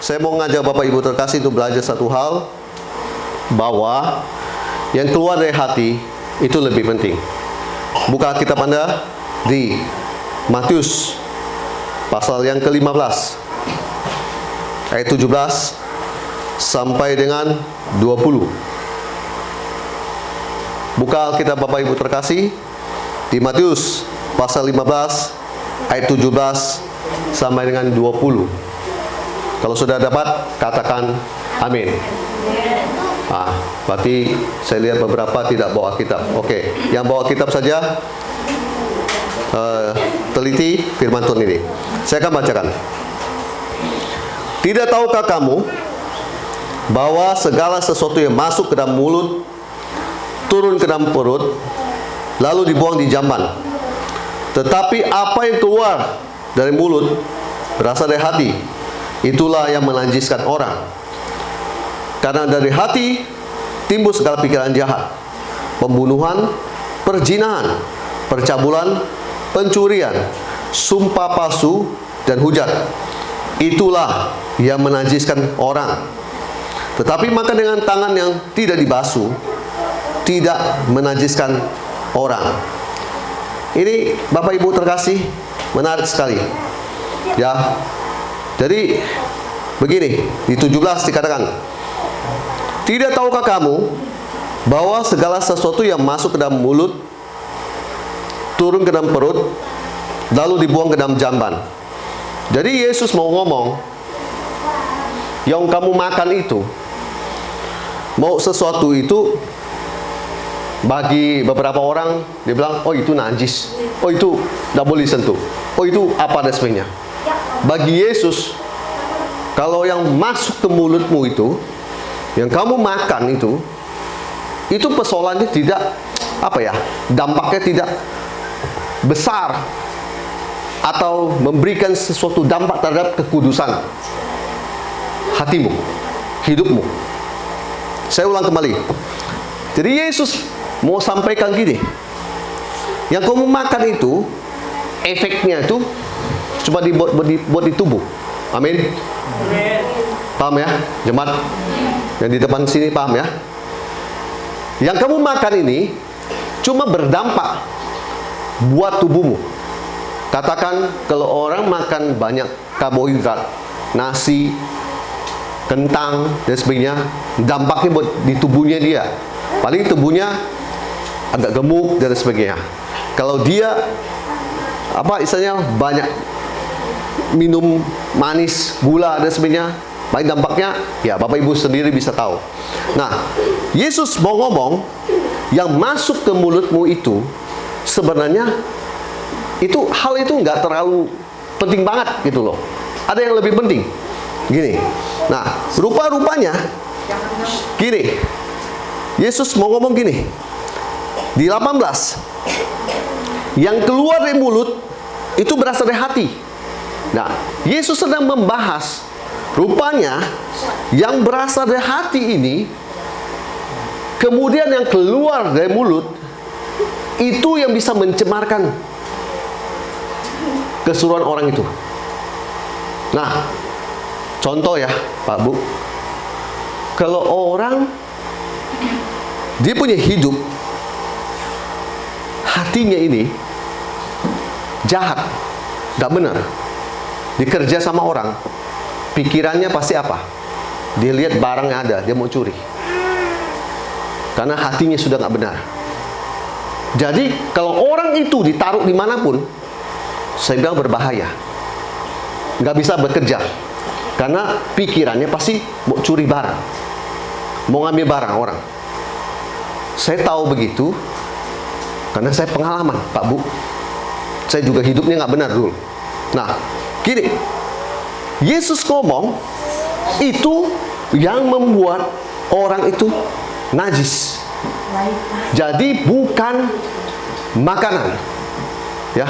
saya mau ngajak Bapak Ibu terkasih untuk belajar satu hal, bahwa yang keluar dari hati itu lebih penting. Buka kitab Anda di Matius pasal yang ke-15 ayat 17 sampai dengan 20. Buka Alkitab Bapak Ibu terkasih di Matius pasal 15 ayat 17 sampai dengan 20. Kalau sudah dapat, katakan amin. Berarti saya lihat beberapa tidak bawa kitab. Oke, yang bawa kitab saja teliti firman Tuhan ini. Saya akan bacakan. Tidak tahukah kamu bahwa segala sesuatu yang masuk ke dalam mulut turun ke dalam perut, lalu dibuang di jamban. Tetapi apa yang keluar dari mulut berasal dari hati, itulah yang menajiskan orang. Karena dari hati timbul segala pikiran jahat, pembunuhan, perzinahan, percabulan, pencurian, sumpah palsu, dan hujat. Itulah yang menajiskan orang. Tetapi makan dengan tangan yang tidak dibasuh tidak menajiskan orang. Ini Bapak Ibu terkasih, menarik sekali. Ya. Jadi begini, di 17 dikatakan, tidak tahukah kamu bahwa segala sesuatu yang masuk ke dalam mulut turun ke dalam perut, lalu dibuang ke dalam jamban. Jadi Yesus mau ngomong, yang kamu makan itu, mau sesuatu itu, bagi beberapa orang dia bilang, oh itu najis, oh itu tidak boleh sentuh, oh itu apa dan sebagainya. Bagi Yesus, kalau yang masuk ke mulutmu itu, yang kamu makan itu persoalannya tidak, dampaknya tidak besar atau memberikan sesuatu dampak terhadap kekudusan hatimu, hidupmu. Saya ulang kembali. Jadi Yesus mau sampaikan gini, yang kamu makan itu, efeknya itu cuma dibuat di tubuh. Amin. Paham ya, jemaat yang di depan sini, paham ya? Yang kamu makan ini cuma berdampak buat tubuhmu. Katakan kalau orang makan banyak karbohidrat, nasi, kentang dan sebagainya, dampaknya buat di tubuhnya dia, paling tubuhnya agak gemuk dan sebagainya. Kalau dia istilahnya banyak minum manis, gula dan sebagainya, baik dampaknya ya Bapak Ibu sendiri bisa tahu. Nah, Yesus mau ngomong yang masuk ke mulutmu itu sebenarnya hal itu nggak terlalu penting banget gitu loh. Ada yang lebih penting. Gini. Nah, rupa-rupanya gini. Yesus mau ngomong gini. Di 18. Yang keluar dari mulut itu berasal dari hati. Nah, Yesus sedang membahas rupanya yang berasal dari hati ini, kemudian yang keluar dari mulut itu yang bisa mencemarkan keseluruhan orang itu. Nah, contoh ya Pak Bu, kalau orang dia punya hidup, hatinya ini jahat, gak benar, dikerja sama orang, pikirannya pasti apa? Dia lihat barang yang ada, dia mau curi, karena hatinya sudah gak benar. Jadi kalau orang itu ditaruh dimanapun, saya bilang berbahaya, gak bisa bekerja, karena pikirannya pasti mau curi barang, mau ngambil barang orang. Saya tahu begitu karena saya pengalaman Pak Bu, saya juga hidupnya nggak benar dulu. Nah, gini, Yesus ngomong itu yang membuat orang itu najis. Jadi bukan makanan, ya.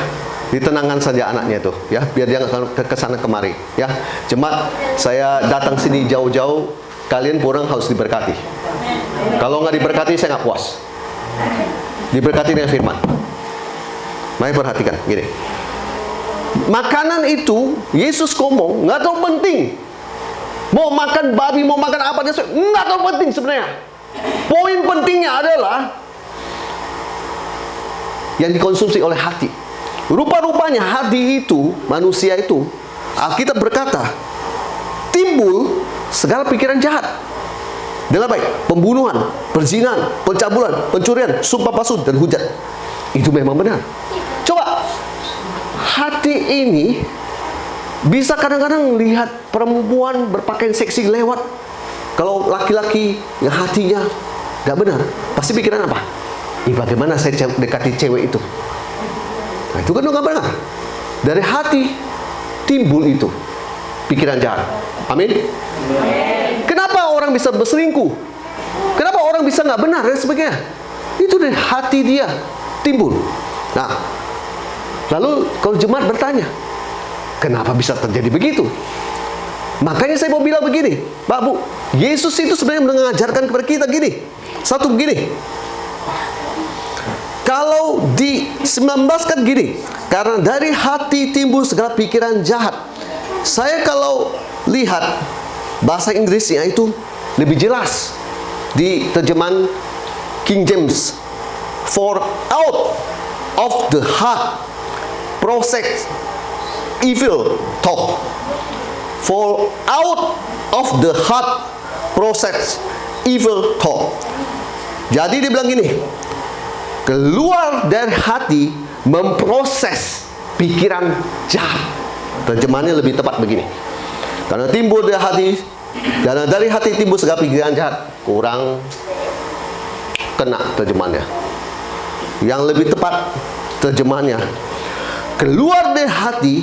Ditenangkan saja anaknya itu, ya, biar dia nggak kesana kemari, ya. Jemaat, saya datang sini jauh-jauh, kalian kurang harus diberkati. Kalau nggak diberkati, saya nggak puas. Diberkati dengan firman. Mari perhatikan, gini. Makanan itu Yesus ngomong nggak terlalu penting. Mau makan babi, mau makan apa, dia nggak terlalu penting sebenarnya. Poin pentingnya adalah yang dikonsumsi oleh hati. Rupa-rupanya hati itu, manusia itu, Alkitab berkata, timbul segala pikiran jahat. Dengar baik, pembunuhan, perzinahan, pencabulan, pencurian, sumpah palsu, dan hujat. Itu memang benar. Coba, hati ini bisa kadang-kadang lihat perempuan berpakaian seksi lewat. Kalau laki-laki yang hatinya gak benar, pasti pikiran apa? Bagaimana saya dekati cewek itu? Nah, itu kan gak benar. Dari hati timbul itu pikiran jahat. Amin. Kenapa orang bisa berselingkuh? Kenapa orang bisa nggak benar dan sebagainya? Itu dari hati dia timbul. Nah, lalu kalau jemaat bertanya, kenapa bisa terjadi begitu? Makanya saya mau bilang begini, Pak Bu, Yesus itu sebenarnya mengajarkan kepada kita gini. Satu begini. Kalau di 19 kan gini, karena dari hati timbul segala pikiran jahat. Saya kalau lihat bahasa Inggrisnya itu lebih jelas di terjemahan King James. For out of the heart proceeds evil thought. For out of the heart proceeds evil thought. Jadi dia bilang gini, keluar dari hati memproses pikiran jahat. Terjemahannya lebih tepat begini. Karena timbul dari hati, karena dari hati timbul segala pikiran jahat. Kurang kena terjemahannya. Yang lebih tepat terjemahannya, keluar dari hati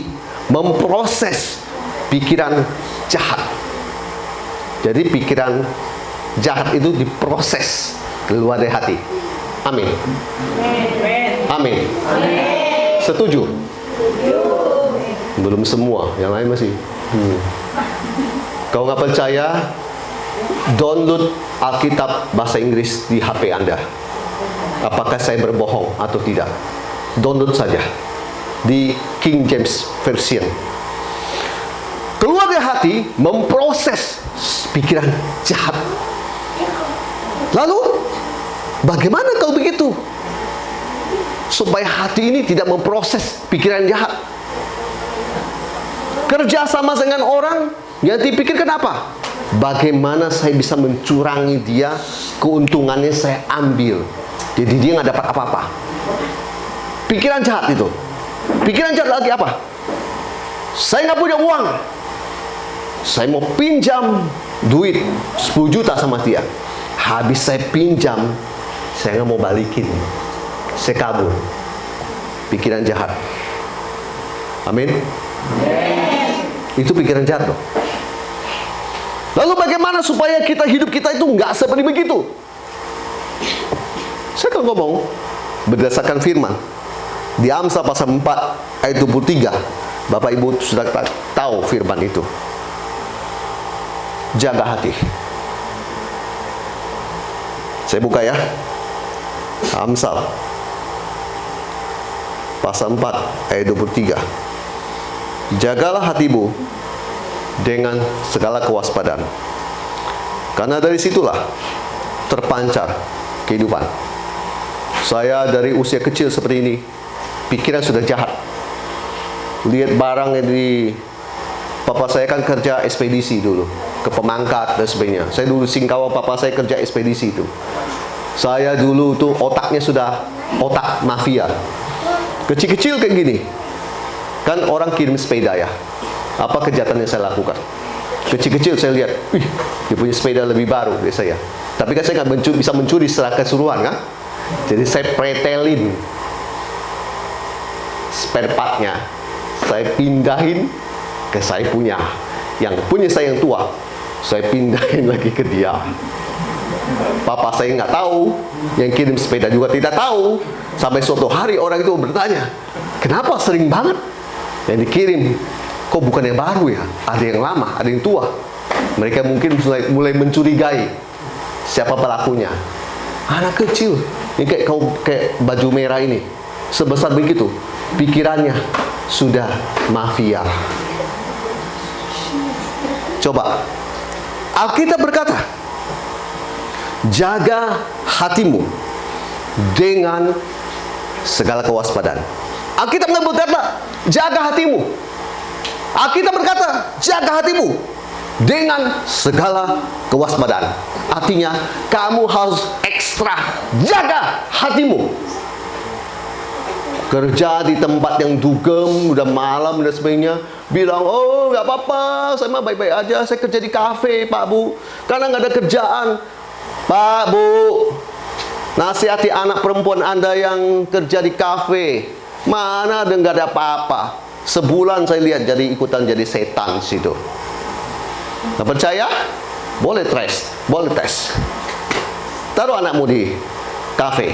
memproses pikiran jahat. Jadi pikiran jahat itu diproses keluar dari hati. Amin. Amin. Setuju? Belum semua, yang lain masih. Kalau nggak percaya, download Alkitab bahasa Inggris di HP Anda. Apakah saya berbohong atau tidak? Download saja di King James Version. Keluar dari hati memproses pikiran jahat. Lalu bagaimana kalau begitu? Supaya hati ini tidak memproses pikiran jahat. Kerja sama dengan orang yang dipikirkan apa? Bagaimana saya bisa mencurangi dia, keuntungannya saya ambil. Jadi dia nggak dapat apa-apa. Pikiran jahat itu. Pikiran jahat lagi apa? Saya nggak punya uang. Saya mau pinjam duit 10 juta sama dia. Habis saya pinjam, saya nggak mau balikin. Saya kabur. Pikiran jahat. Amin. Itu pikiran jahat loh. Lalu bagaimana supaya hidup kita itu nggak seperti begitu? Saya akan ngomong berdasarkan firman di Amsal pasal 4 ayat 23. Bapak Ibu sudah tahu firman itu. Jaga hati. Saya buka ya. Amsal pasal 4 ayat 23. Jagalah hatimu dengan segala kewaspadaan, karena dari situlah terpancar kehidupan. Saya dari usia kecil seperti ini, pikiran sudah jahat. Lihat barang yang di papa saya kan kerja ekspedisi dulu, ke Pemangkat dan sebagainya. Saya dulu Singkawa, papa saya kerja ekspedisi itu. Saya dulu tuh otaknya sudah otak mafia. Kecil-kecil kayak gini. Kan orang kirim sepeda ya. Apa kejahatan yang saya lakukan? Kecil-kecil saya lihat, dia punya sepeda lebih baru dari saya. Tapi kan saya nggak bisa mencuri secara keseluruhan kan? Jadi saya pretelin spare partnya. Saya pindahin ke saya punya. Yang punya saya yang tua, saya pindahin lagi ke dia. Papa saya nggak tahu, yang kirim sepeda juga tidak tahu. Sampai suatu hari orang itu bertanya, kenapa sering banget yang dikirim? Kok bukan yang baru ya? Ada yang lama, ada yang tua. Mereka mungkin mulai mencurigai siapa pelakunya. Anak kecil, ini kayak baju merah ini, sebesar begitu, pikirannya sudah mafia. Coba, Alkitab berkata, jaga hatimu dengan segala kewaspadaan. Alkitab berkata, jaga hatimu. Alkitab berkata, jaga hatimu dengan segala kewaspadaan. Artinya, kamu harus ekstra jaga hatimu. Kerja di tempat yang dugem, udah malam dan sebagainya, bilang, oh nggak apa-apa, saya mah baik-baik aja, saya kerja di kafe Pak Bu, karena nggak ada kerjaan. Pak Bu, nasihati anak perempuan Anda yang kerja di kafe, mana ada nggak ada apa-apa. Sebulan saya lihat ikutan jadi setan situ. Nggak percaya? Boleh tes. Taruh anakmu di kafe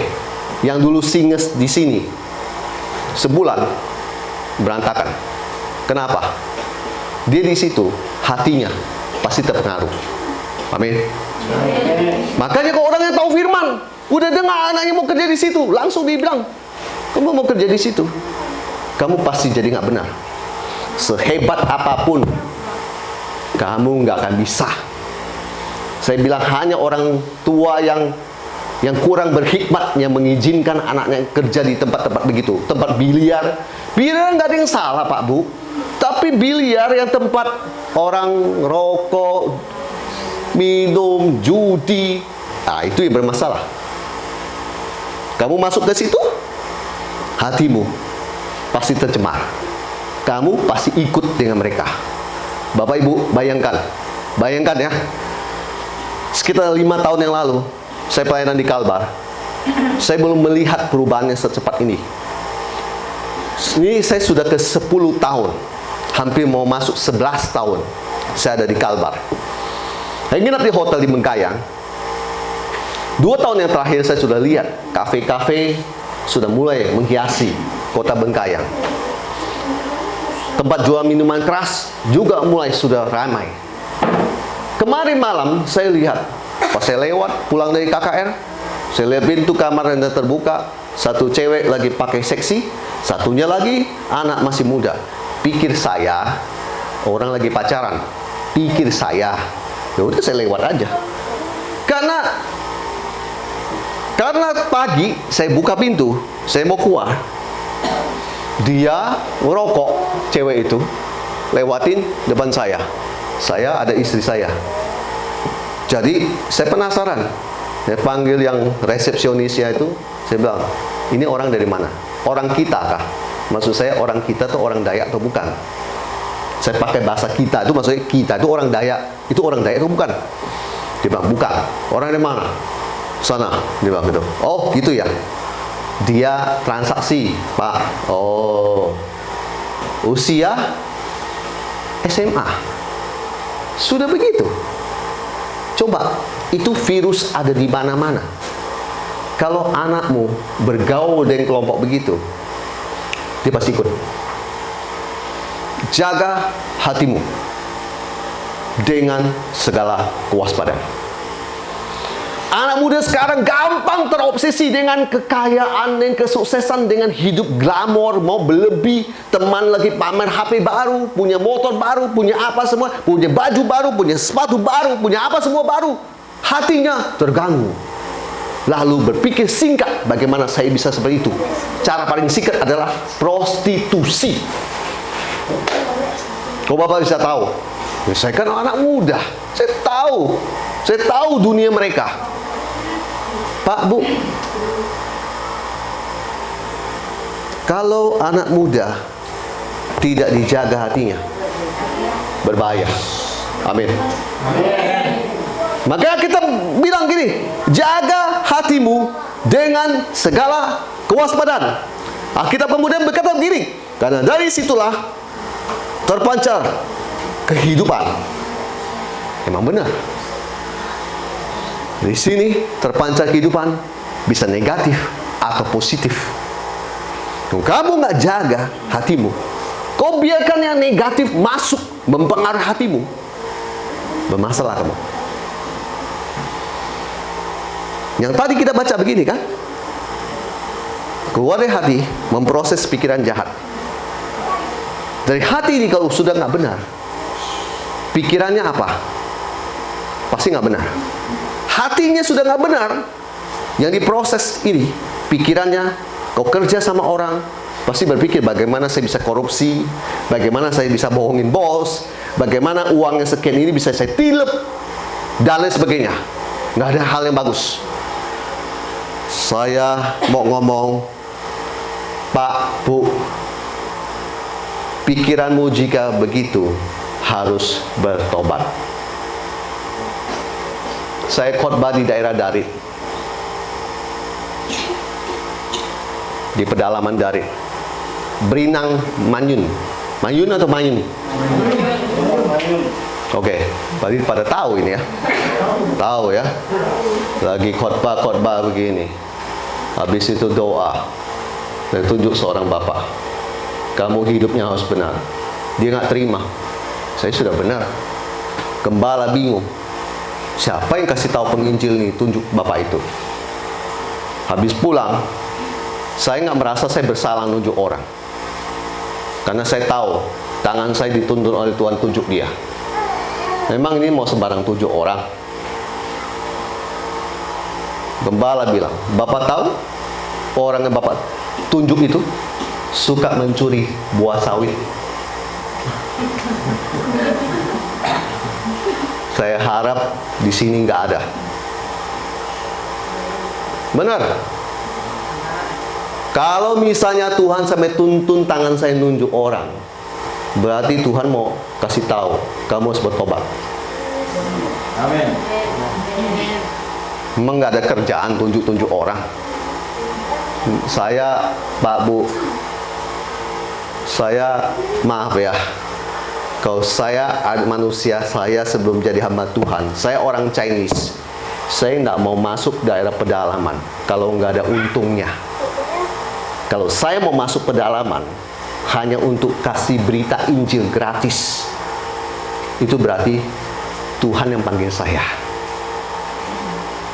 yang dulu singes di sini. Sebulan berantakan. Kenapa? Dia di situ hatinya pasti terpengaruh. Amin. Makanya kalau orang yang tahu firman, udah dengar anaknya mau kerja di situ, langsung dibilang, kamu mau kerja di situ, kamu pasti jadi nggak benar. Sehebat apapun, kamu nggak akan bisa. Saya bilang hanya orang tua yang kurang berhikmat yang mengizinkan anaknya kerja di tempat-tempat begitu. Tempat biliar nggak ada yang salah Pak Bu. Tapi biliar yang tempat orang rokok, minum, judi, itu yang bermasalah. Kamu masuk ke situ, hatimu pasti tercemar. Kamu pasti ikut dengan mereka. Bapak Ibu, bayangkan ya, sekitar 5 tahun yang lalu, saya pelayanan di Kalbar. Saya belum melihat perubahannya secepat ini. Ini saya sudah ke 10 tahun. Hampir mau masuk 11 tahun. Saya ada di Kalbar. Saya nginap di hotel di Bengkayang. 2 tahun yang terakhir saya sudah lihat kafe-kafe sudah mulai menghiasi kota Bengkayang. Tempat jual minuman keras juga mulai sudah ramai. Kemarin malam saya lihat, pas saya lewat pulang dari KKR, saya lihat pintu kamar yang terbuka, satu cewek lagi pakai seksi, satunya lagi anak masih muda. Pikir saya orang lagi pacaran. Pikir saya, ya udah saya lewat aja. Karena pagi saya buka pintu, saya mau keluar, dia ngerokok, cewek itu lewatin depan saya. Saya ada istri saya. Jadi saya penasaran. Saya panggil yang resepsionisnya itu. Saya bilang, ini orang dari mana? Orang kita kah? Maksud saya orang kita tuh orang Dayak atau bukan? Saya pakai bahasa kita itu maksudnya kita itu orang Dayak. Itu orang Dayak atau bukan? Dia bilang, bukan. Orang dari mana? Sana. Dia bilang gitu. Oh gitu ya. Dia transaksi Pak. Oh, usia SMA. Sudah begitu. Coba, itu virus ada di mana-mana. Kalau anakmu bergaul dengan kelompok begitu, dia pasti ikut. Jaga hatimu dengan segala kewaspadaan. Anak muda sekarang gampang terobsesi dengan kekayaan dan kesuksesan, dengan hidup glamor, mau berlebih, teman lagi pamer HP baru, punya motor baru, punya apa semua, punya baju baru, punya sepatu baru, punya apa semua baru. Hatinya terganggu. Lalu berpikir singkat, bagaimana saya bisa seperti itu? Cara paling singkat adalah prostitusi. Kau Bapak bisa tahu? Ya, saya kan anak muda, saya tahu dunia mereka. Pak Bu, kalau anak muda tidak dijaga hatinya, berbahaya. Amin. Maka kita bilang gini, jaga hatimu dengan segala kewaspadaan. Alkitab kemudian berkata begini, karena dari situlah terpancar kehidupan. Emang benar. Di sini terpancar kehidupan, bisa negatif atau positif. Kalau kamu nggak jaga hatimu, kau biarkan yang negatif masuk mempengaruhi hatimu, bermasalah kamu. Yang tadi kita baca begini kan, keluar dari hati memproses pikiran jahat. Dari hati ini kalau sudah nggak benar, pikirannya apa? pasti nggak benar. Hatinya sudah nggak benar, yang diproses ini, pikirannya, kau kerja sama orang, pasti berpikir bagaimana saya bisa korupsi, bagaimana saya bisa bohongin bos, bagaimana uang yang sekian ini bisa saya tilep, dan lain sebagainya. Nggak ada hal yang bagus. Saya mau ngomong, Pak, Bu, pikiranmu jika begitu harus bertobat. Saya khotbah di daerah Darit, di pedalaman Darit, Berinang, Manyun. Manyun atau Manyun? Oke, berarti pada tahu ini ya. Tahu ya. Lagi khotbah begini. Habis itu doa. Saya tunjuk seorang bapak. Kamu hidupnya harus benar. Dia nggak terima. Saya sudah benar. Gembala bingung. Siapa yang kasih tahu penginjil nih? Tunjuk bapak itu. Habis pulang, saya nggak merasa saya bersalah nunjuk orang. Karena saya tahu tangan saya dituntun oleh Tuhan tunjuk dia. Memang ini mau sembarang tunjuk orang. Gembala bilang, Bapak tahu orang yang Bapak tunjuk itu suka mencuri buah sawit. Saya harap di sini nggak ada. Benar. Kalau misalnya Tuhan sampai tuntun tangan saya nunjuk orang, berarti Tuhan mau kasih tahu kamu harus bertobat. Amin. Memang nggak ada kerjaan tunjuk-tunjuk orang. Saya, Pak, Bu, saya maaf ya. Kalau saya manusia, saya sebelum jadi hamba Tuhan, saya orang Chinese. Saya nggak mau masuk daerah pedalaman kalau nggak ada untungnya. Kalau saya mau masuk pedalaman hanya untuk kasih berita Injil gratis, itu berarti Tuhan yang panggil saya.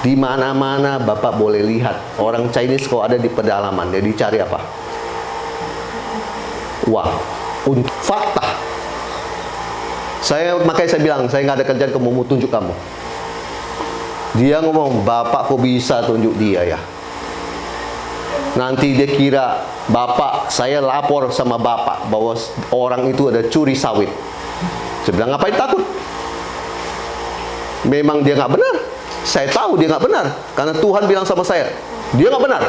Di mana-mana Bapak boleh lihat orang Chinese kalau ada di pedalaman, dia dicari apa? Uang. Untuk fakta. Makanya saya bilang, saya nggak ada kerjaan, kamu mau tunjuk kamu. Dia ngomong, Bapak kok bisa tunjuk dia ya? Nanti dia kira Bapak, saya lapor sama Bapak bahwa orang itu ada curi sawit. Saya bilang, ngapain takut? Memang dia nggak benar. Saya tahu dia nggak benar, karena Tuhan bilang sama saya, dia nggak benar.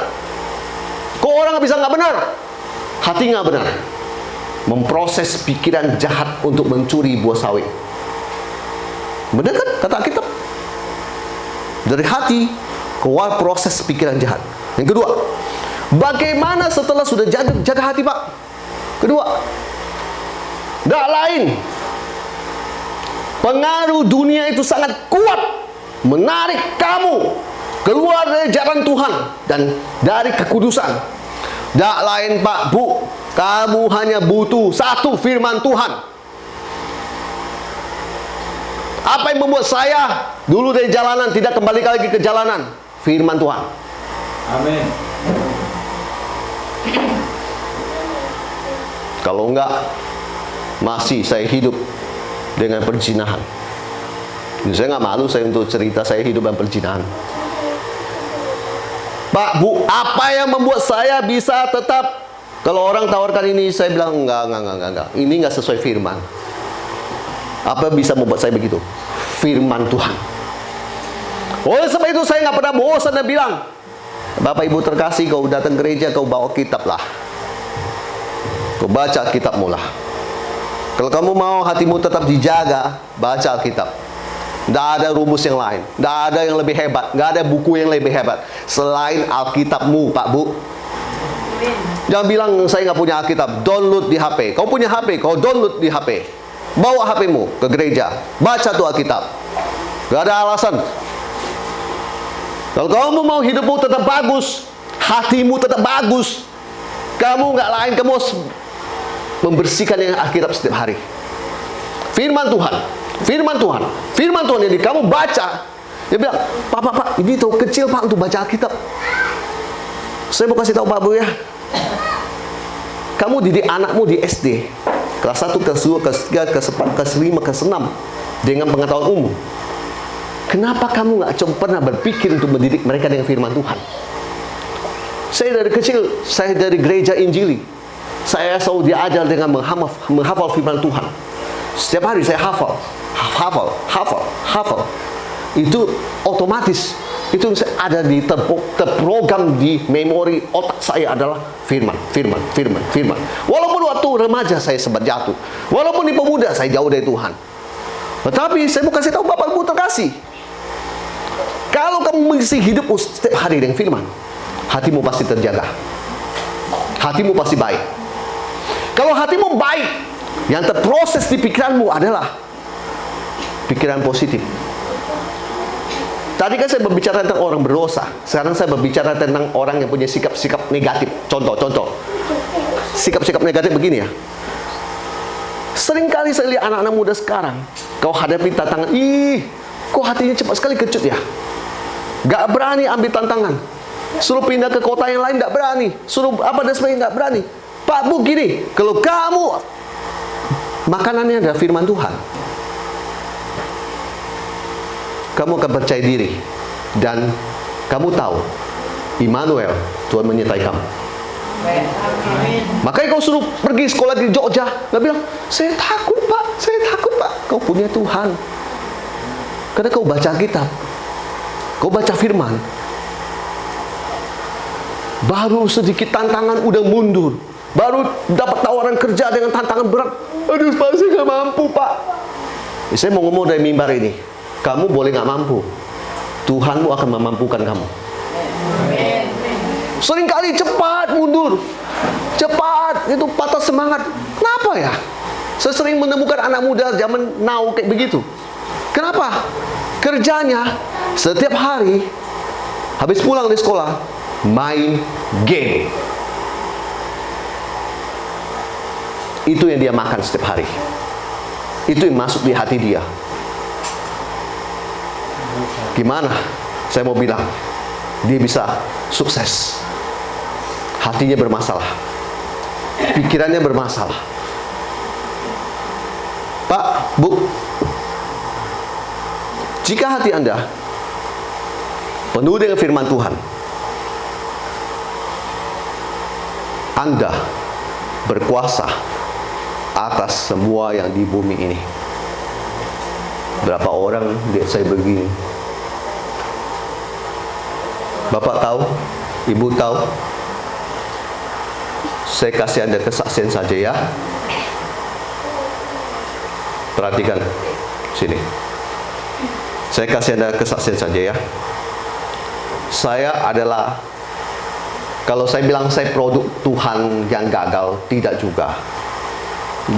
Kok orang bisa nggak benar? Hati nggak benar. Memproses pikiran jahat untuk mencuri buah sawit. Benar kan kata Alkitab? Dari hati keluar proses pikiran jahat. Yang kedua, bagaimana setelah sudah jaga hati, Pak? Kedua, tidak lain, pengaruh dunia itu sangat kuat menarik kamu keluar dari jalan Tuhan dan dari kekudusan. Tidak lain, Pak, Bu, kamu hanya butuh satu firman Tuhan. Apa yang membuat saya dulu dari jalanan tidak kembali lagi ke jalanan? Firman Tuhan. Amin. Kalau enggak, masih saya hidup dengan perzinahan. Saya nggak malu saya untuk cerita saya hidup dengan perzinahan. Pak, Bu, apa yang membuat saya bisa tetap? Kalau orang tawarkan ini, saya bilang enggak. Ini enggak sesuai firman. Apa bisa membuat saya begitu? Firman Tuhan. Oleh sebab itu saya nggak pernah bosan dan bilang, Bapak Ibu terkasih, kau datang gereja, kau bawa kitab lah. Kau baca kitabmu lah. Kalau kamu mau hatimu tetap dijaga, baca Alkitab. Tidak ada rumus yang lain, tidak ada yang lebih hebat, tidak ada buku yang lebih hebat selain Alkitabmu, Pak, Bu. Jangan bilang saya nggak punya Alkitab. Download di HP. Kau punya HP, kau download di HP. Bawa HP-mu ke gereja, baca tuh Alkitab. Gak ada alasan. Kalau kamu mau hidupmu tetap bagus, hatimu tetap bagus, kamu nggak lain, kamu harus membersihkan yang Alkitab setiap hari. Firman Tuhan, firman Tuhan, firman Tuhan yang kamu baca. Dia bilang, Pak, ini tuh kecil Pak untuk baca Alkitab. Saya mau kasih tahu Pak, Bu ya. Kamu didik anakmu di SD, kelas 1, kelas 2, kelas 3, kelas 4, kelas 5, kelas 6 dengan pengetahuan umum. Kenapa kamu nggak coba pernah berpikir untuk mendidik mereka dengan firman Tuhan? Saya dari kecil, saya dari gereja Injili. Saya selalu diajar dengan menghafal firman Tuhan. Setiap hari saya hafal. Itu otomatis. Itu ada terprogram di memori otak saya adalah firman. Walaupun waktu remaja saya sempat jatuh, walaupun di pemuda saya jauh dari Tuhan, tetapi saya mau kasih tahu Bapak Ibu terkasih, kalau kamu mengisi hidupmu setiap hari dengan firman, hatimu pasti terjaga, hatimu pasti baik. Kalau hatimu baik, yang terproses di pikiranmu adalah pikiran positif. Tadi kan saya berbicara tentang orang berdosa. Sekarang saya berbicara tentang orang yang punya sikap-sikap negatif. Contoh. Sikap-sikap negatif begini ya. Seringkali saya lihat anak-anak muda sekarang, kau hadapi tantangan, kok hatinya cepat sekali kecut ya. Gak berani ambil tantangan. Suruh pindah ke kota yang lain, gak berani. Suruh apa dan sebagainya, gak berani. Pak Bu gini, kalau kamu makanannya adalah firman Tuhan, kamu akan percaya diri. Dan kamu tahu Immanuel, Tuhan menyertai kamu. Makanya kau suruh pergi sekolah di Jogja, gak bilang, saya takut pak. Kau punya Tuhan. Karena kau baca kitab, kau baca firman. Baru sedikit tantangan udah mundur. Baru dapat tawaran kerja dengan tantangan berat. Aduh pak, saya gak mampu pak. Saya mau ngomong dari mimbar ini, kamu boleh gak mampu, Tuhanmu akan memampukan kamu. Seringkali cepat mundur, cepat itu patah semangat. Kenapa ya? Saya sering menemukan anak muda zaman now kayak begitu. Kenapa? Kerjanya setiap hari habis pulang dari sekolah main game. Itu yang dia makan setiap hari. Itu yang masuk di hati dia. Gimana? Saya mau bilang, dia bisa sukses. Hatinya bermasalah, pikirannya bermasalah. Pak, Bu, jika hati Anda penuh dengan firman Tuhan, Anda berkuasa atas semua yang di bumi ini. Berapa orang lihat saya begini? Bapak tahu, Ibu tahu, saya kasih Anda kesaksian saja ya. Perhatikan sini. Saya kasih Anda kesaksian saja ya. Saya adalah, kalau saya bilang saya produk Tuhan yang gagal, tidak juga.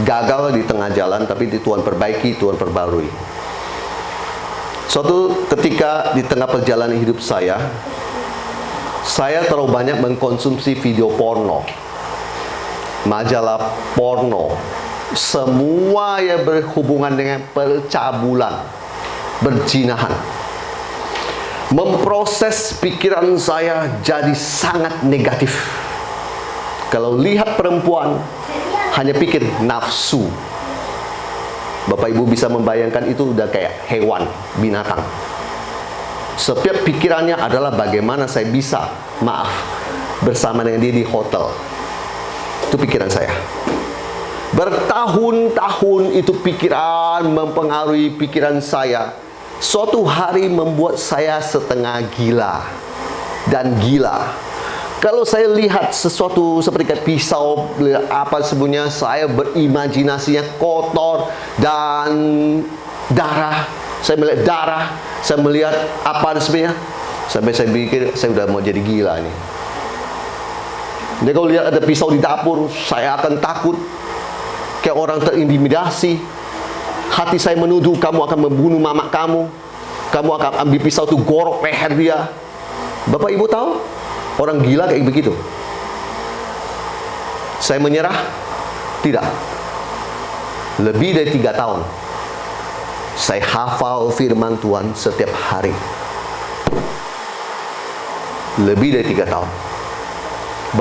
Gagal di tengah jalan, tapi Tuhan perbaiki, Tuhan perbarui. Suatu ketika di tengah perjalanan hidup saya terlalu banyak mengkonsumsi video porno, majalah porno, semua yang berhubungan dengan percabulan, berzinahan. Memproses pikiran saya jadi sangat negatif. Kalau lihat perempuan, hanya pikir nafsu. Bapak Ibu bisa membayangkan itu udah kayak hewan, binatang. Setiap pikirannya adalah bagaimana saya bisa, bersama dengan dia di hotel. Itu pikiran saya. Bertahun-tahun itu pikiran mempengaruhi pikiran saya. Suatu hari membuat saya setengah gila. Dan gila. Kalau saya lihat sesuatu seperti kayak pisau, apa sebenarnya, saya berimajinasinya kotor dan darah. Saya melihat darah, saya melihat apa sebenarnya. Sampai saya pikir saya udah mau jadi gila nih. Jadi kalau lihat ada pisau di dapur, saya akan takut. Kayak orang terintimidasi. Hati saya menuduh kamu akan membunuh mama kamu. Kamu akan ambil pisau itu gorok leher dia. Bapak Ibu tahu? Orang gila kayak begitu. Saya menyerah? Tidak. Lebih dari 3 tahun saya hafal firman Tuhan setiap hari. Lebih dari 3 tahun.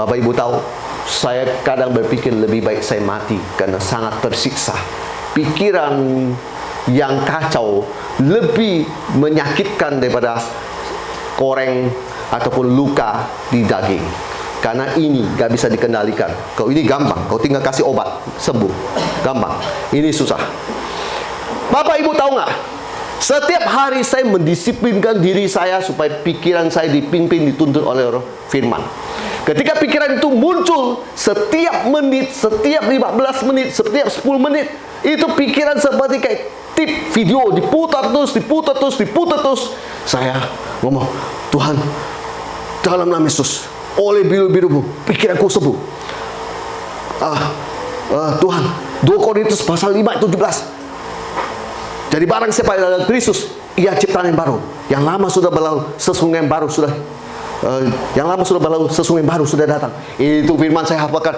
Bapak Ibu tahu, saya kadang berpikir lebih baik saya mati karena sangat tersiksa. Pikiran yang kacau, lebih menyakitkan daripada koreng ataupun luka di daging. Karena ini gak bisa dikendalikan. Kalau ini gampang, kau tinggal kasih obat, sembuh. Gampang. Ini susah. Bapak Ibu tahu nggak? Setiap hari saya mendisiplinkan diri saya supaya pikiran saya dipimpin, dituntun oleh Roh Firman. Ketika pikiran itu muncul setiap menit, setiap 15 menit, setiap 10 menit, itu pikiran seperti kayak tip video, diputar terus, diputar terus, diputar terus. Saya ngomong, Tuhan, dalam nama Yesus, oleh biru-birumu, pikiranku sembuh. Tuhan, 2 Korintus pasal 5 ayat 17. Jadi barang siapa yang dalam Kristus, ia ciptaan yang baru. Yang lama sudah berlalu, sesungguhnya yang baru sudah sesungguhnya yang baru sudah datang. Itu firman saya hafalkan.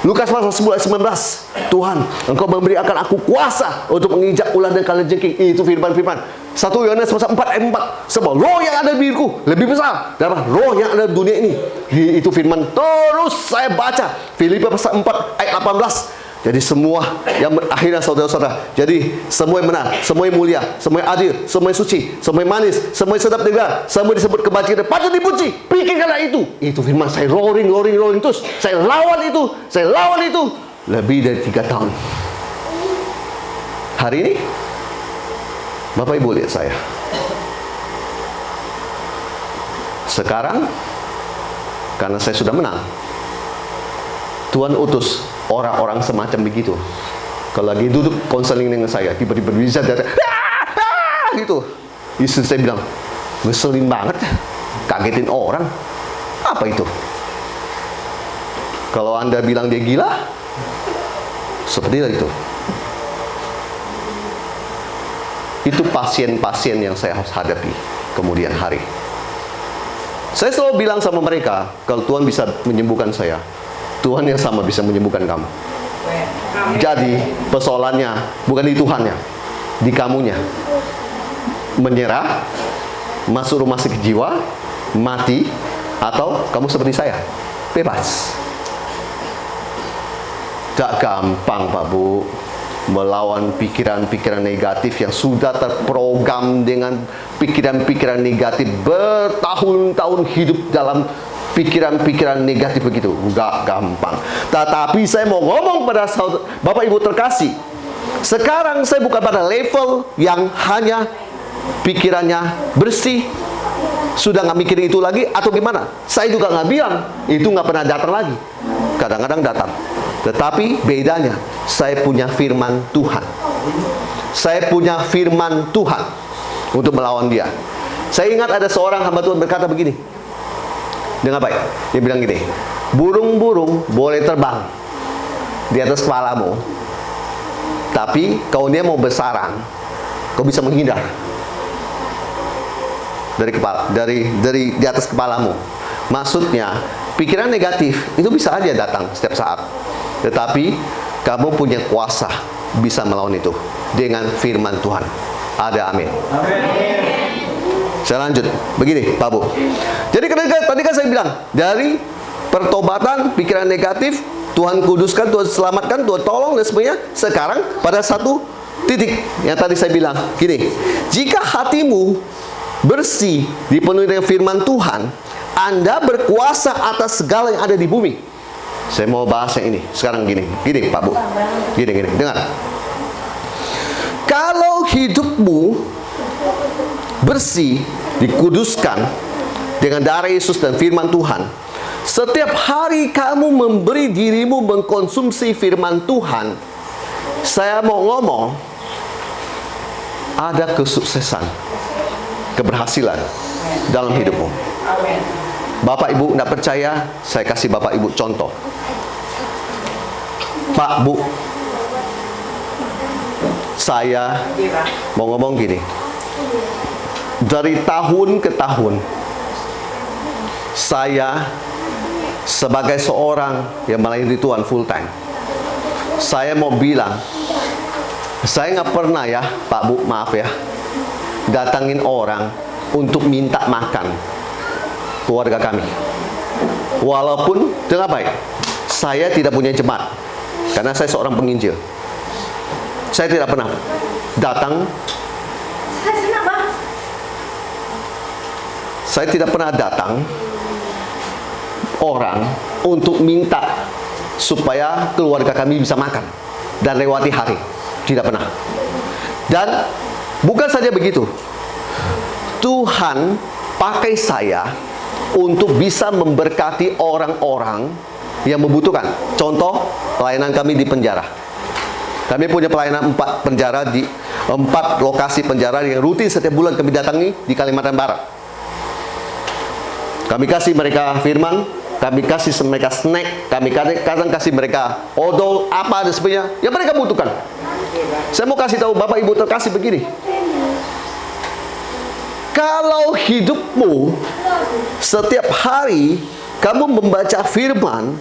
Lukas pasal 10 ayat 19. Tuhan, Engkau memberi akan aku kuasa untuk menginjak ular dan kalajengking. Itu firman-firman. 1 Yohanes pasal 4 ayat 4. Sebab roh yang ada di diriku lebih besar daripada roh yang ada di dunia ini. Itu firman. Terus saya baca Filipi pasal 4 ayat 18. Jadi semua yang akhirnya saudara-saudara, jadi semua yang benar, semua yang mulia, semua yang adil, semua yang suci, semua yang manis, semua yang sedap dengar, semua disebut kebajikan, patut dipuji. Pikirkanlah itu. Itu firman saya roaring terus. Saya lawan itu lebih dari 3 tahun. Hari ini Bapak Ibu lihat saya. Sekarang karena saya sudah menang, Tuhan utus orang-orang semacam begitu. Kalau lagi duduk konseling dengan saya, tiba-tiba bisa datang, gitu. Istri saya bilang, ngeselin banget, kagetin orang. Apa itu? Kalau Anda bilang dia gila, seperti itu. Itu pasien-pasien yang saya harus hadapi kemudian hari. Saya selalu bilang sama mereka, kalau Tuhan bisa menyembuhkan saya, Tuhan yang sama bisa menyembuhkan kamu. Jadi persoalannya bukan di Tuhannya, di kamunya. Menyerah, masuk rumah sakit jiwa, mati, atau kamu seperti saya, bebas. Tak gampang Pak Bu melawan pikiran-pikiran negatif yang sudah terprogram dengan pikiran-pikiran negatif, bertahun-tahun hidup dalam pikiran-pikiran negatif begitu. Enggak gampang. Tetapi saya mau ngomong pada Bapak Ibu terkasih, sekarang saya bukan pada level yang hanya pikirannya bersih, sudah nggak mikirin itu lagi atau gimana. Saya juga nggak bilang itu nggak pernah datang lagi. Kadang-kadang datang. Tetapi bedanya, saya punya firman Tuhan. Saya punya firman Tuhan untuk melawan dia. Saya ingat ada seorang hamba Tuhan berkata begini. Dengar baik, dia bilang gini, burung-burung boleh terbang di atas kepalamu, tapi kalau dia mau bersarang, kau bisa menghindar dari kepala, dari di atas kepalamu. Maksudnya, pikiran negatif itu bisa aja datang setiap saat, tetapi kamu punya kuasa bisa melawan itu dengan firman Tuhan. Ada amin. Amin. Saya lanjut, begini Pak Bu. Jadi tadi kan saya bilang, dari pertobatan, pikiran negatif, Tuhan kuduskan, Tuhan selamatkan, Tuhan tolong dan sebagainya. Sekarang pada satu titik yang tadi saya bilang, gini, jika hatimu bersih, dipenuhi dengan firman Tuhan, Anda berkuasa atas segala yang ada di bumi. Saya mau bahas yang ini, sekarang gini Pak Bu. Gini, dengar. Kalau hidupmu bersih, dikuduskan dengan darah Yesus dan firman Tuhan, setiap hari kamu memberi dirimu mengkonsumsi firman Tuhan, saya mau ngomong, ada kesuksesan, keberhasilan dalam hidupmu. Bapak Ibu tidak percaya, saya kasih Bapak Ibu contoh. Pak Bu, saya mau ngomong gini, dari tahun ke tahun, saya sebagai seorang yang melayani Tuhan full time, saya mau bilang, saya nggak pernah ya Pak Bu, maaf ya, datangin orang untuk minta makan keluarga kami. Walaupun, dengar baik, saya tidak punya jemaat, karena saya seorang penginjil. Saya tidak pernah datang. Saya tidak pernah datang orang untuk minta supaya keluarga kami bisa makan dan lewati hari. Tidak pernah. Dan bukan saja begitu, Tuhan pakai saya untuk bisa memberkati orang-orang yang membutuhkan. Contoh, pelayanan kami di penjara. Kami punya pelayanan 4 penjara di 4 lokasi penjara yang rutin setiap bulan kami datangi di Kalimantan Barat. Kami kasih mereka firman, kami kasih mereka snack, kami kadang kasih mereka odol, apa dan sebagainya yang mereka butuhkan. Saya mau kasih tahu Bapak Ibu terkasih begini. Kalau hidupmu setiap hari kamu membaca firman,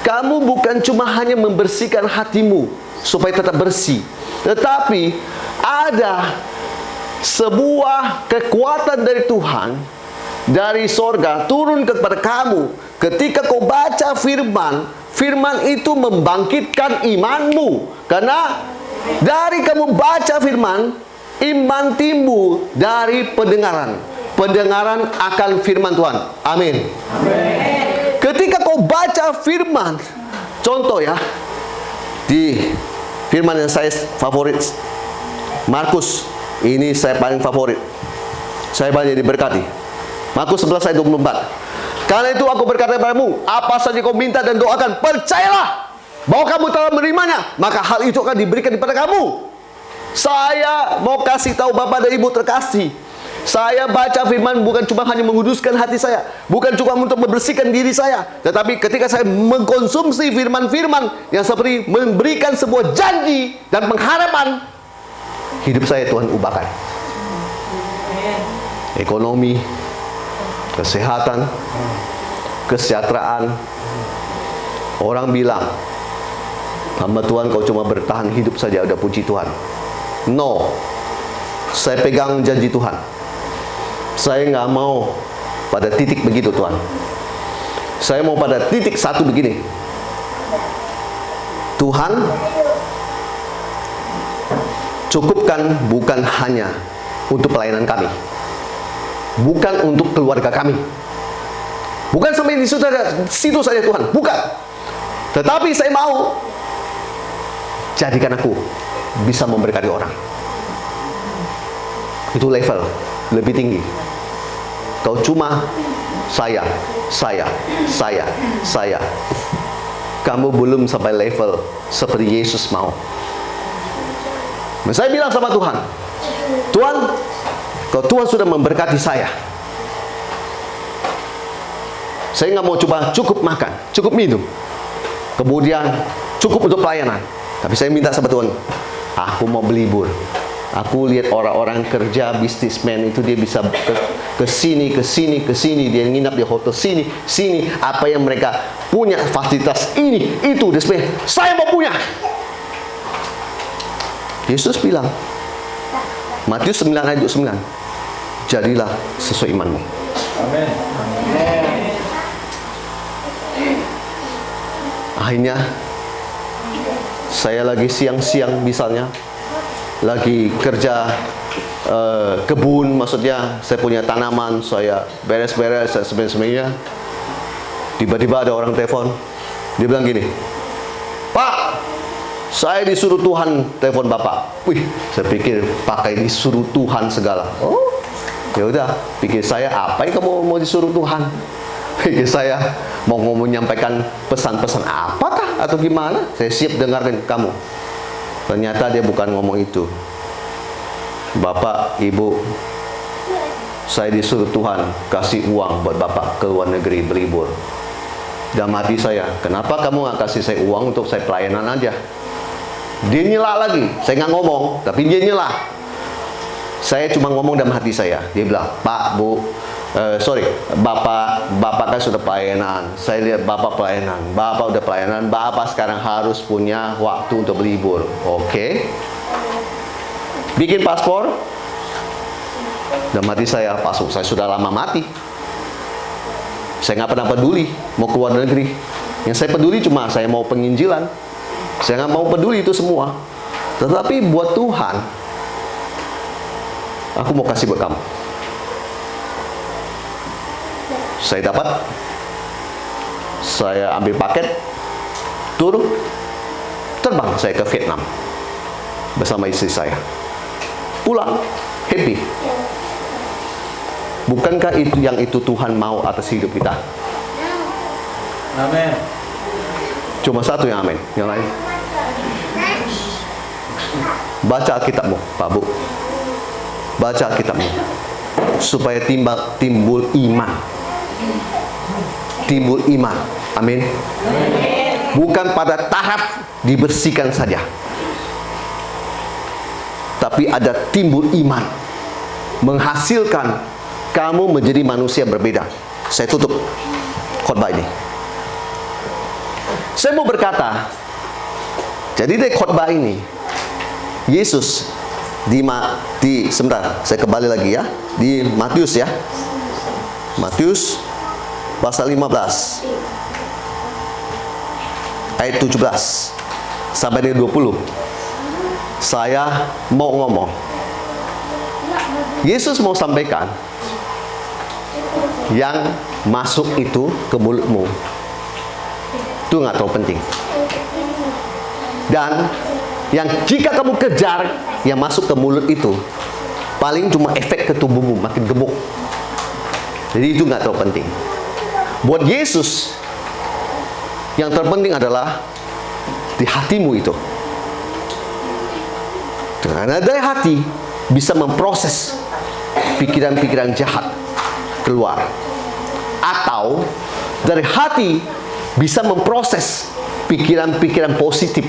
kamu bukan cuma hanya membersihkan hatimu supaya tetap bersih, tetapi ada sebuah kekuatan dari Tuhan, dari sorga turun kepada kamu. Ketika kau baca firman, firman itu membangkitkan imanmu. Karena dari kamu baca firman, iman timbul dari pendengaran. Pendengaran akan firman Tuhan. Amin. Ketika kau baca firman, contoh ya, di firman yang saya favorit, Markus, ini saya paling favorit. Saya banyak diberkati. Markus 11 ayat 24. Karena itu aku berkata kepadamu, apa saja kau minta dan doakan, percayalah bahwa kamu telah menerimanya, maka hal itu akan diberikan kepada kamu. Saya mau kasih tahu Bapak dan Ibu terkasih, saya baca firman bukan cuma hanya menguduskan hati saya, bukan cuma untuk membersihkan diri saya, tetapi ketika saya mengkonsumsi firman-firman yang seperti memberikan sebuah janji dan pengharapan, hidup saya Tuhan ubahkan. Ekonomi, kesehatan, kesejahteraan. Orang bilang, hamba Tuhan kau cuma bertahan hidup saja, udah puji Tuhan. No, saya pegang janji Tuhan. Saya nggak mau pada titik begitu Tuhan. Saya mau pada titik satu begini. Tuhan, cukupkan bukan hanya untuk pelayanan kami, bukan untuk keluarga kami, bukan sampai di situ saja Tuhan, bukan. Tetapi saya mau jadikan aku bisa memberkati orang. Itu level lebih tinggi. Kau cuma saya. Kamu belum sampai level seperti Yesus mau. Saya bilang sama Tuhan, Tuhan, kalau Tuhan sudah memberkati saya nggak mau coba cukup makan, cukup minum, kemudian cukup untuk pelayanan. Tapi saya minta sama Tuhan, aku mau berlibur. Aku lihat orang-orang kerja, bisnismen itu dia bisa ke sini, dia nginap di hotel sini, apa yang mereka punya fasilitas ini, itu, saya mau punya. Yesus bilang, Matius 9 ayat 29, jadilah sesuai imanmu. Amin. Akhirnya saya lagi siang-siang misalnya, lagi kerja kebun, maksudnya saya punya tanaman, saya beres-beres dan sebagainya. Tiba-tiba ada orang telepon, dia bilang gini, Pak, saya disuruh Tuhan telepon Bapak. Wih, saya pikir pakai disuruh Tuhan segala. Oh, ya udah, pikir saya apa yang kamu mau disuruh Tuhan? Pikir saya mau menyampaikan pesan-pesan apakah atau gimana? Saya siap dengarkan kamu. Ternyata dia bukan ngomong itu. Bapak, Ibu, saya disuruh Tuhan kasih uang buat Bapak ke luar negeri berlibur. Dalam hati saya, kenapa kamu nggak kasih saya uang untuk saya pelayanan aja? Dia nyela lagi, saya nggak ngomong, tapi dia nyela. Saya cuma ngomong dalam hati saya. Dia bilang, Pak, Bu, Bapak kan sudah pelayanan. Saya lihat Bapak pelayanan. Bapak udah pelayanan. Bapak sekarang harus punya waktu untuk berlibur. Oke. Bikin paspor. Dan mati saya, paspor saya sudah lama mati. Saya nggak pernah peduli mau keluar negeri. Yang saya peduli cuma saya mau penginjilan. Saya nggak mau peduli itu semua. Tetapi buat Tuhan, Aku mau kasih buat kamu. Saya dapat, saya ambil paket, turun, terbang saya ke Vietnam bersama istri saya. Pulang, happy. Bukankah itu Tuhan mau atas hidup kita? Amin. Cuma satu yang amin, yang lain. Baca Alkitabmu, Pak Bu. Baca Alkitabmu supaya timbul iman. Timbul iman. Amin. Bukan pada tahap dibersihkan saja, tapi ada timbul iman, menghasilkan kamu menjadi manusia berbeda. Saya tutup khotbah ini. Saya mau berkata, jadi dari khotbah ini, Yesus sebentar, saya kembali lagi ya, di Matius ya. Matius pasal 15 ayat 17 sampai dengan 20. Saya mau ngomong. Yesus mau sampaikan, yang masuk itu ke mulutmu itu nggak terlalu penting. Dan yang jika kamu kejar yang masuk ke mulut itu, paling cuma efek ke tubuhmu makin gemuk. Jadi itu nggak terlalu penting. Buat Yesus, yang terpenting adalah di hatimu itu. Karena dari hati bisa memproses pikiran-pikiran jahat keluar. Atau dari hati bisa memproses pikiran-pikiran positif,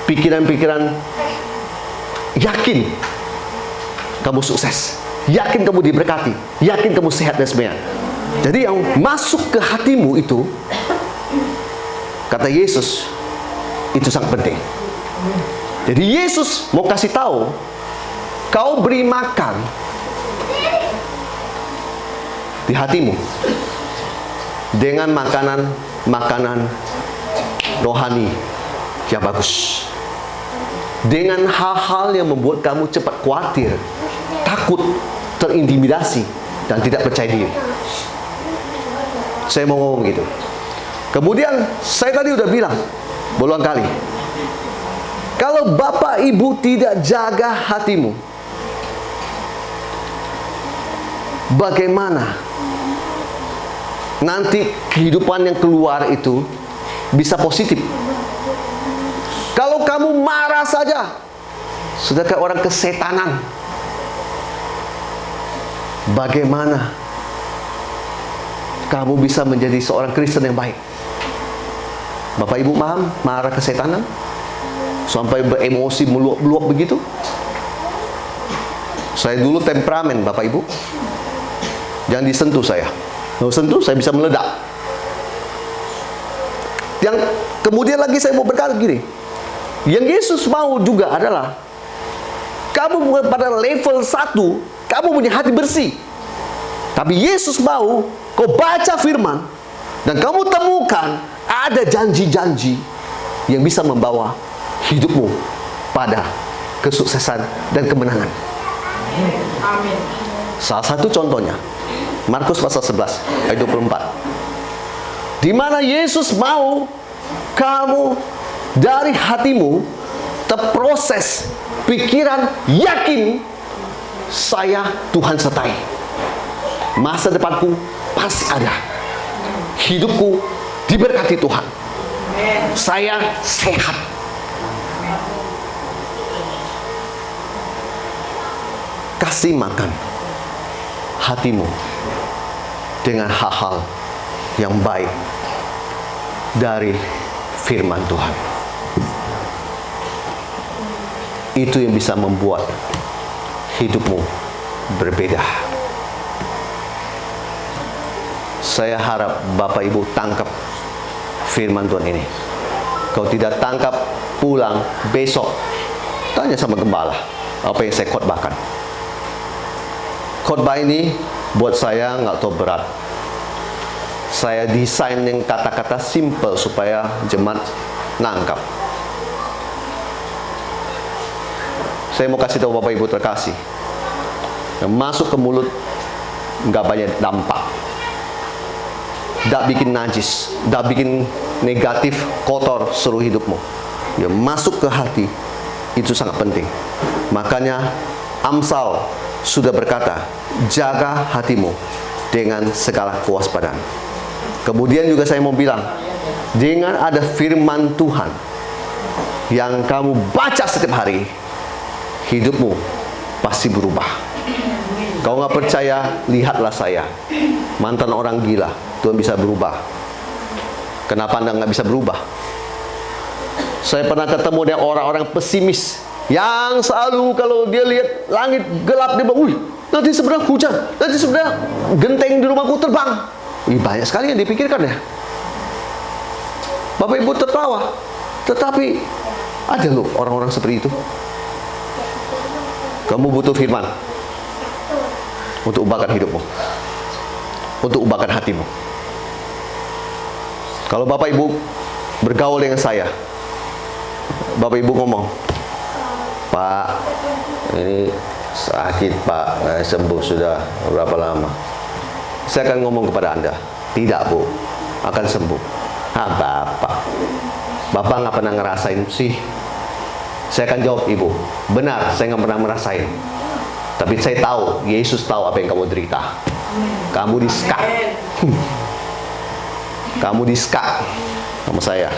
pikiran-pikiran yakin kamu sukses, yakin kamu diberkati, yakin kamu sehat dan sebagainya. Jadi yang masuk ke hatimu itu, kata Yesus, itu sangat penting. Jadi Yesus mau kasih tahu, kau beri makan di hatimu dengan makanan rohani yang bagus, dengan hal-hal yang membuat kamu cepat khawatir, takut, terintimidasi, dan tidak percaya diri. Saya mau ngomong gitu. Kemudian saya tadi udah bilang berulang kali, kalau bapak ibu tidak jaga hatimu, bagaimana nanti kehidupan yang keluar itu bisa positif? Kalau kamu marah saja, sudah kayak orang kesetanan. Bagaimana kamu bisa menjadi seorang Kristen yang baik? Bapak ibu paham marah kesetanan? Sampai beremosi meluap-luap begitu? Saya dulu temperamen bapak ibu. Jangan disentuh saya. Kalau sentuh saya bisa meledak. Yang kemudian lagi saya mau berkata gini, yang Yesus mau juga adalah kamu pada level 1, kamu punya hati bersih. Tapi Yesus mau kau baca firman dan kamu temukan ada janji-janji yang bisa membawa hidupmu pada kesuksesan dan kemenangan. Amin. Salah satu contohnya Markus pasal 11 ayat 24, di mana Yesus mau kamu dari hatimu terproses pikiran yakin, saya Tuhan sertai, masa depanku pasti ada, hidupku diberkati Tuhan, saya sehat. Kasih makan hatimu dengan hal-hal yang baik dari firman Tuhan. Itu yang bisa membuat hidupmu berbeda. Saya harap Bapak Ibu tangkap firman Tuhan ini. Kalau tidak tangkap, pulang besok tanya sama gembala apa yang saya khotbahkan. Khotbah ini buat saya nggak terlalu berat. Saya desain yang kata-kata simple supaya jemaat nangkap. Saya mau kasih tahu Bapak Ibu terkasih, Yang masuk ke mulut nggak banyak dampak. Tak bikin najis, tak bikin negatif, kotor seluruh hidupmu. Dia masuk ke hati, itu sangat penting. Makanya Amsal sudah berkata, jaga hatimu dengan segala kewaspadaan. Kemudian juga saya mau bilang, dengan ada firman Tuhan yang kamu baca setiap hari, hidupmu pasti berubah. Kau nggak percaya, lihatlah saya, mantan orang gila. Tuhan bisa berubah. Kenapa Anda nggak bisa berubah? Saya pernah ketemu dengan orang-orang pesimis yang selalu kalau dia lihat langit gelap, dia bilang, "Wih, nanti sebenarnya hujan, nanti sebenarnya genteng di rumahku terbang." Banyak sekali yang dipikirkan ya. Bapak Ibu tertawa, tetapi ada loh orang-orang seperti itu. Kamu butuh firman untuk ubahkan hidupmu, untuk ubahkan hatimu. Kalau Bapak Ibu bergaul dengan saya, Bapak Ibu ngomong, "Pak, ini sakit Pak, sembuh sudah berapa lama?" Saya akan ngomong kepada Anda, "Tidak Bu, akan sembuh." Bapak nggak pernah ngerasain sih. Saya akan jawab, "Ibu, benar, saya nggak pernah merasain. Tapi saya tahu, Yesus tahu apa yang kamu derita. Kamu disekap. Kamu disekap sama saya."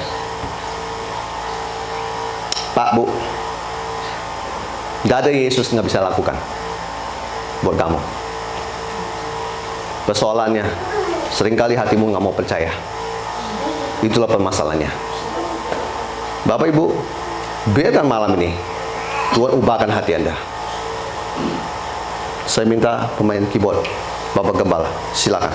Pak, Bu, gak ada Yesus nggak bisa lakukan buat kamu. Persoalannya, seringkali hatimu nggak mau percaya. Itulah permasalahannya. Bapak Ibu, biarkan malam ini Tuhan ubahkan hati Anda. Saya minta pemain keyboard, Bapak Gembala, silakan.